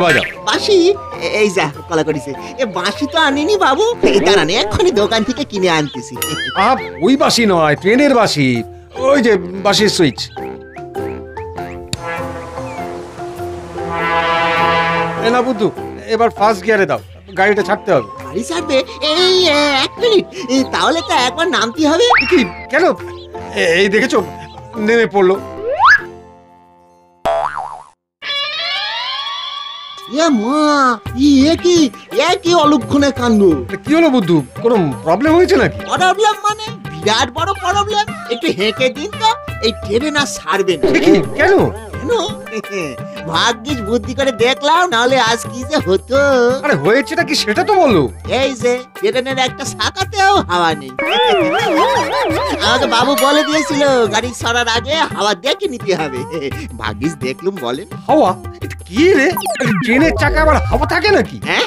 বাজাও। বাঁশি? এই যা কলা করিছে। এ বাঁশি তো আনিনি বাবু, এই দাঁড়ান এক্ষুনি দোকান থেকে কিনে আনতেছি। ওই বাঁশি নয়, ট্রেনের বাঁশি। ওই যে বাঁশির সুইচ। না বুদ্ধু, এবার ফার্স্ট গিয়ারে দাও, গাড়িটা ছাড়তে হবে। গাড়ি ছাড়বে? এই 1 মিনিট, তাহলে তো একবার নামতে হবে। কি কেন? এই দেখেছো, নেমে পড়লো। এ মা, এ কি অলক্ষণে কাণ্ড! কি হলো বুদ্ধু, কোনো প্রবলেম হয়েছে নাকি? প্রবলেম মানে বিরাট বড় প্রবলেম। একটু হেঁকে দিন তো, এই ট্রেনে না ছাড়বে না। কি কেন? কেন? ভাগ্যিস বুদ্ধি করে দেখলাম, নাহলে আজ কি যে হতো। আরে হয়েছেটা কি সেটা তো বলো। এই যে ট্রেনের একটা শাখাতেও হাওয়া নেই। আমাকে বাবু বলে দিয়েছিল গাড়ি ছাড়ার আগে হাওয়া দেখে নিতে হবে। ভাগ্যিস দেখলুম বলেন। হাওয়া? এটা কি রে? ট্রেনের চাকা আবার হাওয়া থাকে নাকি? হ্যাঁ,